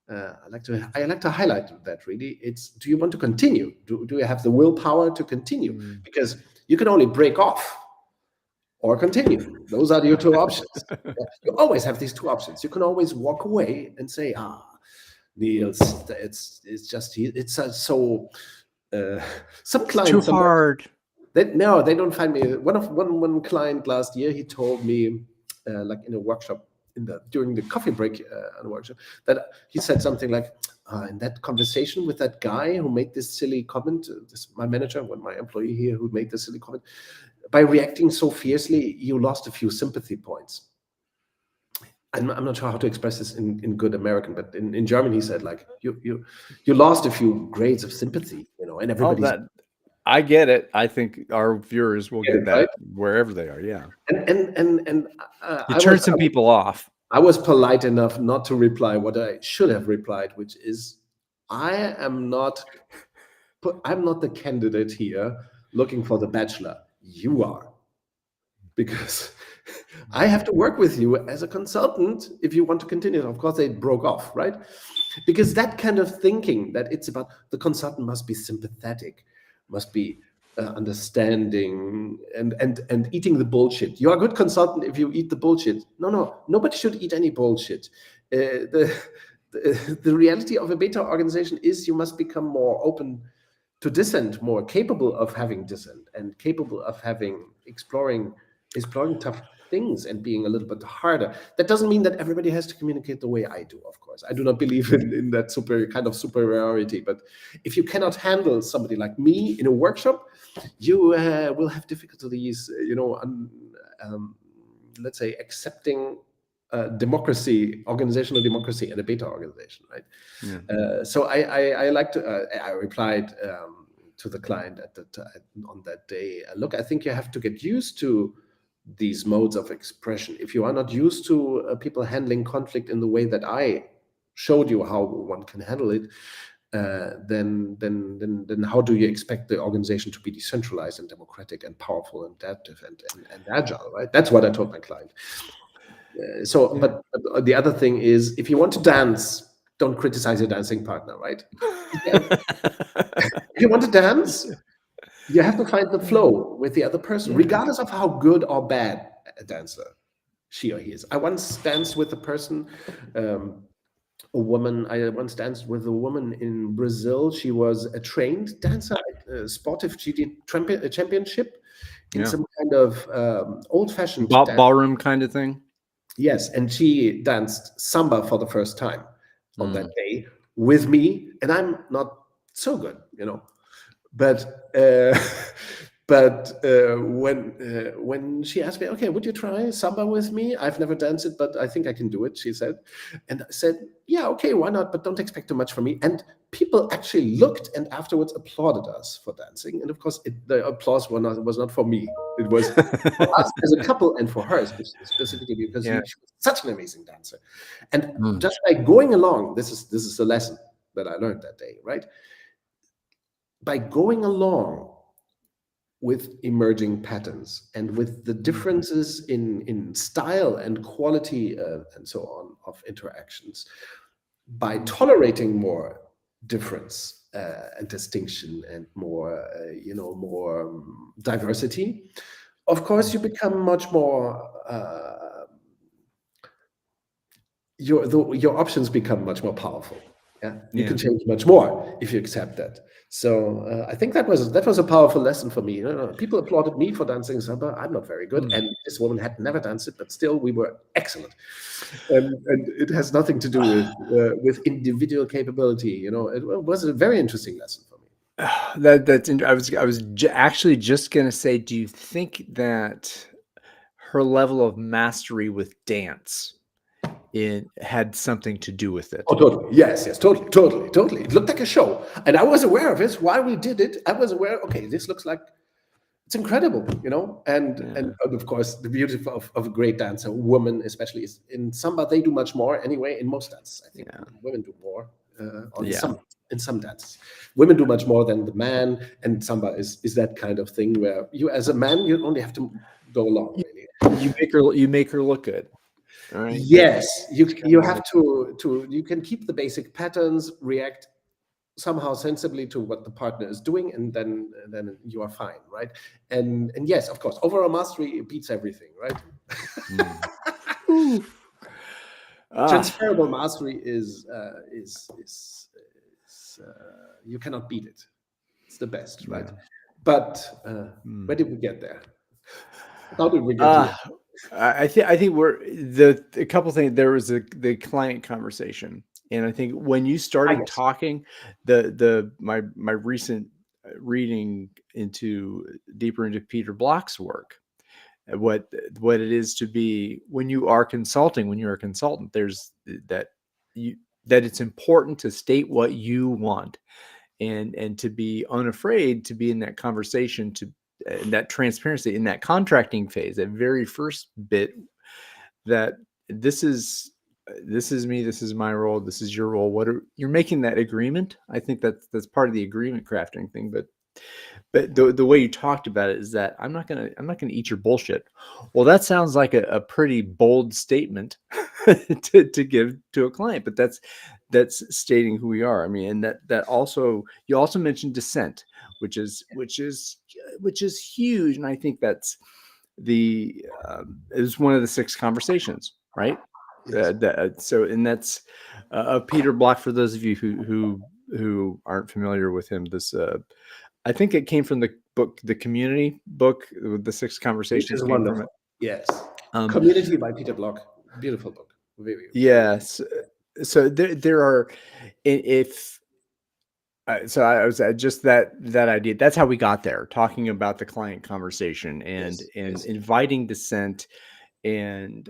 I like to highlight that really. It's, do you want to continue? Do you have the willpower to continue? Because you can only break off or continue. Those are your two options. You always have these two options. You can always walk away and say, Niels, so some clients too hard. They don't find me. One client last year, he told me, like in a workshop, during the coffee break in a workshop, that he said something like, in that conversation with that guy who made this silly comment, my manager, my employee here who made this silly comment, by reacting so fiercely, you lost a few sympathy points. I'm not sure how to express this in good American, but in German, he said, like, you lost a few grades of sympathy, and everybody's. I get it. I think our viewers will get that, right? wherever they are. Yeah. And You turn some people off. I was polite enough not to reply what I should have replied, which is, I'm not the candidate here looking for the bachelor. You are. Because I have to work with you as a consultant if you want to continue. Of course, they broke off, right? Because that kind of thinking, that it's about the consultant must be sympathetic, must be understanding and eating the bullshit. You are a good consultant if you eat the bullshit. No, nobody should eat any bullshit. The reality of a beta organization is you must become more open to dissent, more capable of having dissent, and capable of exploring tough things and being a little bit harder. That doesn't mean that everybody has to communicate the way I do, of course. I do not believe in that kind of superiority. But if you cannot handle somebody like me in a workshop, you will have difficulties, let's say, accepting democracy, organizational democracy in a beta organization, right? Yeah. So I replied to the client on that day, look, I think you have to get used to these modes of expression. If you are not used to people handling conflict in the way that I showed you how one can handle it, then how do you expect the organization to be decentralized and democratic and powerful and adaptive and agile, right? That's what I told my client. But the other thing is, if you want to dance, don't criticize your dancing partner, right? If you want to dance, you have to find the flow with the other person, regardless of how good or bad a dancer she or he is. I once danced with a person, I once danced with a woman in Brazil. She was a trained dancer, sportive. She did a championship in some kind of old-fashioned ballroom kind of thing. Yes, and she danced samba for the first time on that day with me, and I'm not so good, But when she asked me, okay, would you try samba with me? I've never danced it, but I think I can do it, she said. And I said, yeah, okay, why not? But don't expect too much from me. And people actually looked and afterwards applauded us for dancing. And of course, the applause was not for me. It was for us as a couple and for her specifically, because she was such an amazing dancer. And just by going along, this is the lesson that I learned that day, right? By going along with emerging patterns and with the differences in style and quality and so on of interactions. By tolerating more difference and distinction and more, more diversity, of course, you become much more. Your options become much more powerful. Yeah, you can change much more if you accept that. So I think that was a powerful lesson for me. People applauded me for dancing samba. I'm not very good, and this woman had never danced it, but still we were excellent. And it has nothing to do with individual capability. It was a very interesting lesson for me. I was actually just going to say, do you think that her level of mastery with dance had something to do with it? Oh, totally. Yes, totally. It looked like a show, and I was aware of it while we did it. I was aware. Okay, this looks like it's incredible, and of course the beauty of a great dancer, woman especially, is in samba they do much more anyway. In most dances, I think women do more. In some dances, women do much more than the man, and samba is that kind of thing where you, as a man, you only have to go along. Really, you make her look good. All right. Yes, you have to you can keep the basic patterns, react somehow sensibly to what the partner is doing, and then you are fine, right? And yes, of course, overall mastery beats everything, right? Transferable mastery is you cannot beat it. It's the best, right? But where did we get there? How did we get here? I think we're a couple things. There was the client conversation, and I think when you started talking, my recent reading deeper into Peter Block's work, what it is to be when you're a consultant, there's that it's important to state what you want, and to be unafraid to be in that conversation, and that transparency in that contracting phase, that very first bit, that this is me, this is my role, this is your role. You're making that agreement. I think that's part of the agreement crafting thing. But the way you talked about it is that I'm not gonna eat your bullshit. Well, that sounds like a pretty bold statement to give to a client, but that's stating who we are. I mean, and that also, you also mentioned dissent, which is huge, and I think that's is one of the 6 conversations, right? Yes. And that's Peter Block. For those of you who aren't familiar with him, this I think it came from the book, the Community book, with the 6 conversations. Which is came wonderful. from it. Yes. Community by Peter Block. Beautiful book. Very. Yes. So there are, so I was just that idea. That's how we got there, talking about the client conversation and inviting dissent, and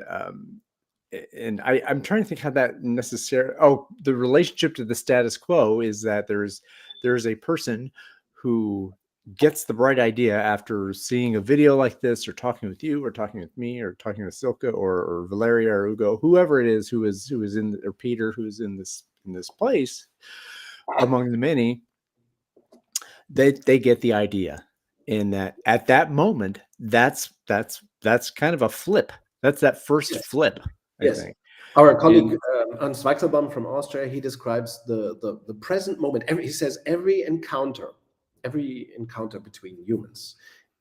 I'm trying to think how that necessarily. Oh, the relationship to the status quo is that there's a person who gets the bright idea after seeing a video like this, or talking with you, or talking with me, or talking with Silke, or Valeria, or Ugo, whoever it is who is in, or Peter, who's in this place among the many. They get the idea, and that at that moment, that's kind of a flip. That's that first flip. I think. Our colleague Ernst Weichselbaum from Austria, he describes the present moment. He says every encounter between humans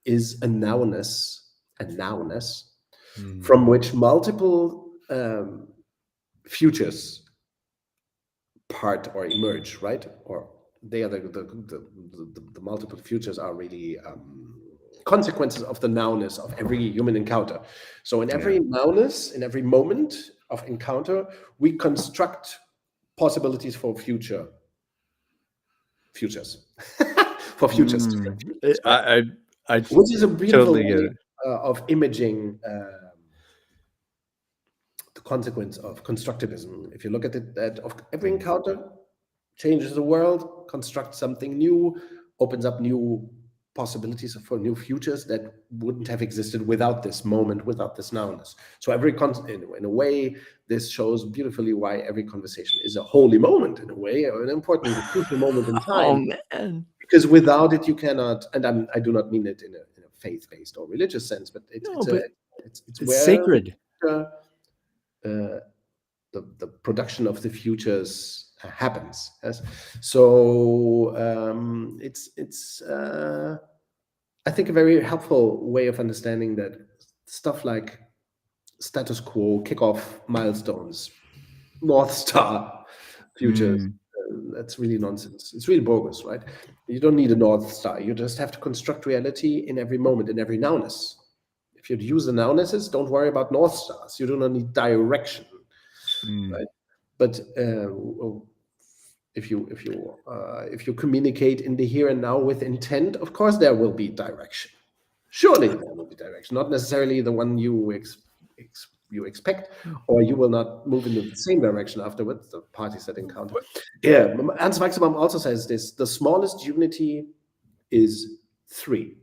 is a nowness, from which multiple futures part or emerge, right? Or they are the multiple futures are really consequences of the nowness of every human encounter. So in every nowness, in every moment of encounter, we construct possibilities for futures. For futures. I which is a beautiful totally way of imaging the consequence of constructivism. If you look at it, that of every encounter changes the world, constructs something new, opens up new possibilities for new futures that wouldn't have existed without this moment, without this nowness. So in a way, this shows beautifully why every conversation is a holy moment, in a way, or an important crucial moment in time. Oh man. because without it you cannot. And I do not mean it in a faith-based or religious sense, but it's it's where sacred. The production of the futures happens. Yes, so it's I think a very helpful way of understanding that stuff like status quo, kickoff milestones, North Star futures. Mm, That's really nonsense. It's really bogus, right? You don't need a North Star. You just have to construct reality in every moment, in every nowness. If you use the nownesses, don't worry about North Stars. You do not need direction, mm. right? But if you communicate in the here and now with intent, of course there will be direction. Surely there will be direction, not necessarily the one you expect, or you will not move in the same direction afterwards, the parties that encounter. Yeah, Ernst Weichselbaum also says this: the smallest unity is three.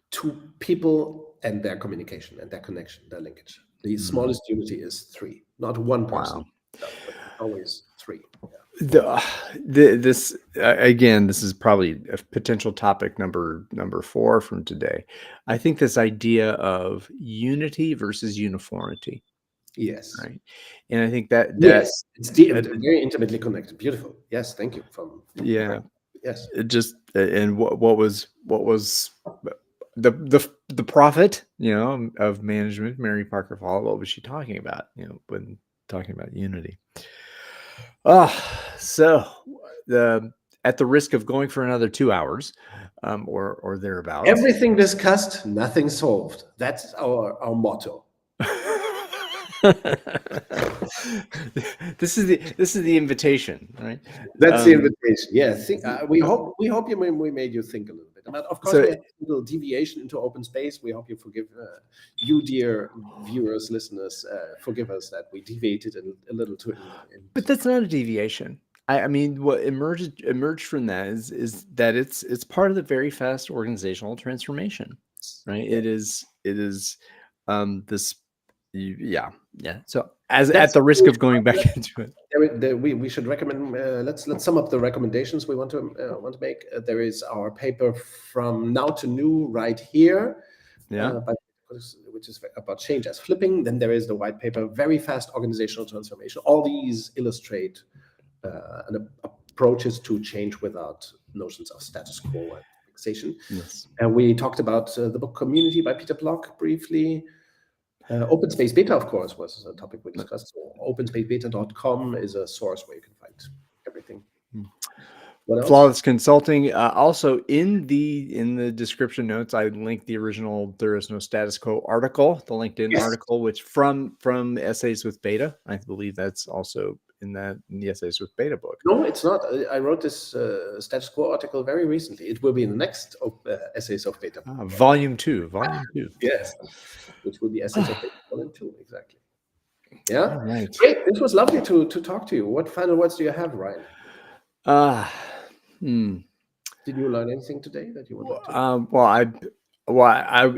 Two people and their communication and their connection, their linkage. The smallest unity is three, not one person, Wow. but always three. This again, this is probably a potential topic number 4 from today. I think this idea of unity versus uniformity, Yes. right? And I think that Yes, it's that very intimately connected. Beautiful. Yes, thank you. yeah, Yes. it just and what was the prophet, of management, Mary Parker Fall, what was she talking about, when talking about unity? So the at the risk of going for another 2 hours, or thereabouts. Everything discussed, nothing solved. That's our motto. This is the invitation, right? That's the invitation. Yeah, we hope we made you think a little bit. But of course, So we have a little deviation into open space. We hope you forgive you, dear viewers, listeners, forgive us that we deviated a little too. but that's not a deviation. I mean, what emerged from that is that it's part of the very fast organizational transformation, right? It is this yeah. So at That's the risk of going back into it. we should recommend. Let's sum up the recommendations we want to make. There is our paper from now to new right here, Yeah. which is about change as flipping. Then there is the white paper, very fast organizational transformation. All these illustrate approaches to change without notions of status quo and fixation. Yes. And we talked about the book Community by Peter Block briefly. Open Space Beta, of course, was a topic we discussed. So openspacebeta.com is a source where you can find everything. What else? Flawless Consulting. Also in the description notes, I linked the original "There Is No Status Quo" article, the LinkedIn article, which from Essays with Beta. I believe that's also in the Essays with Beta book. No, it's not. I wrote this status quo article very recently. It will be in the next Essays of Beta. Volume 2. Yes, which will be Essays of Beta Volume 2, exactly. Yeah. All right. Great. This was lovely to talk to you. What final words do you have, Ryan? Did you learn anything today that you would like to?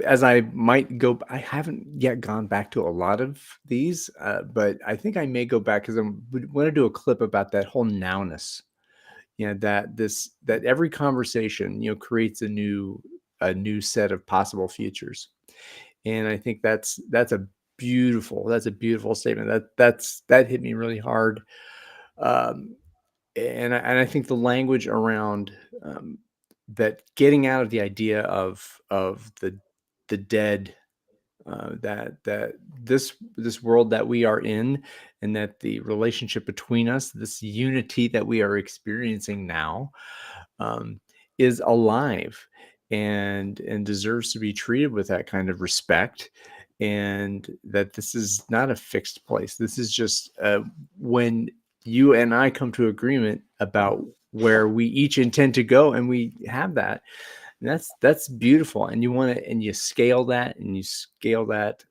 As I might go, I haven't yet gone back to a lot of these, but I think I may go back because I want to do a clip about that whole nowness. That every conversation, creates a new set of possible futures, and I think that's a beautiful statement. That hit me really hard. And I think the language around that, getting out of the idea of the dead, that this world that we are in, and that the relationship between us, this unity that we are experiencing now, is alive and deserves to be treated with that kind of respect, and that this is not a fixed place. This is just when you and I come to agreement about where we each intend to go, and we have that. And that's beautiful. And you want to, and you scale that, and you scale that.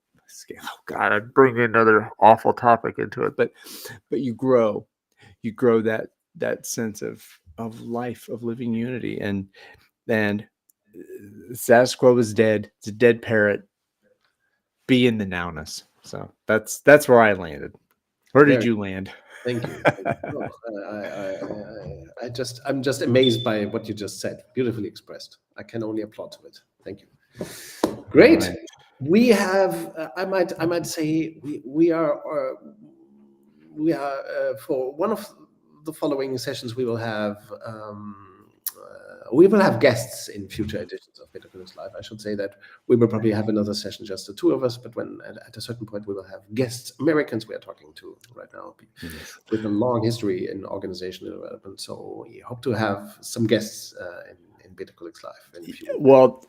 Oh God, I'd bring another awful topic into it, but you grow that sense of life, of living unity, and status quo is dead. It's a dead parrot. Be in the nowness. So that's where I landed. Where did you land? Thank you. Thank you. No, I'm just amazed by what you just said. Beautifully expressed. I can only applaud to it. Thank you. Great. Right. We have. I might say we are for one of the following sessions we will have guests in future editions of BetaCodex Live. I should say that we will probably have another session, just the two of us, but when at a certain point we will have guests, Americans we are talking to right now, with a long history in organizational development. So we hope to have some guests in BetaCodex Live in a few weeks. Well,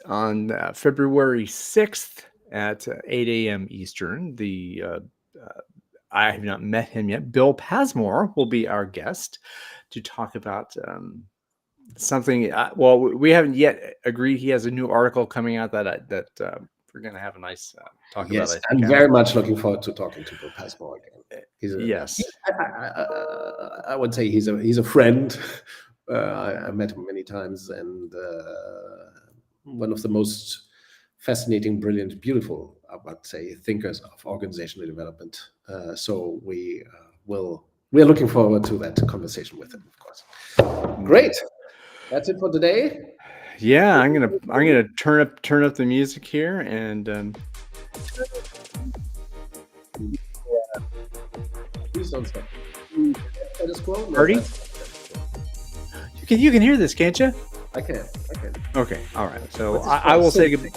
on February 6th at 8 a.m. Eastern, I have not met him yet. Bill Pasmore will be our guest to talk about something. Well, we haven't yet agreed. He has a new article coming out that we're going to have a nice talk about. Yes, I'm very much looking forward to talking to Bill Pasmore again. I would say he's a friend. I met him many times, and one of the most fascinating, brilliant, beautiful, I would say, thinkers of organizational development. So we're looking forward to that conversation with him, of course. Great. That's it for today. Yeah, I'm gonna turn up the music here and. Please don't stop. Party? You can hear this, can't you? I can. Okay, all right. So I will say goodbye.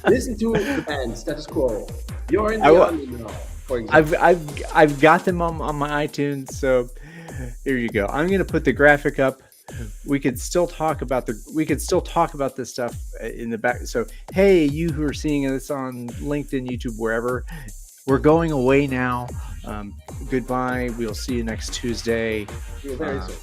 Listen to the band Status Quo. You're in the army now, for example. I've got them on my iTunes. So here you go. I'm gonna put the graphic up. We could still talk about this stuff in the back. So hey, you who are seeing this on LinkedIn, YouTube, wherever, we're going away now. Goodbye. We'll see you next Tuesday. See you very soon.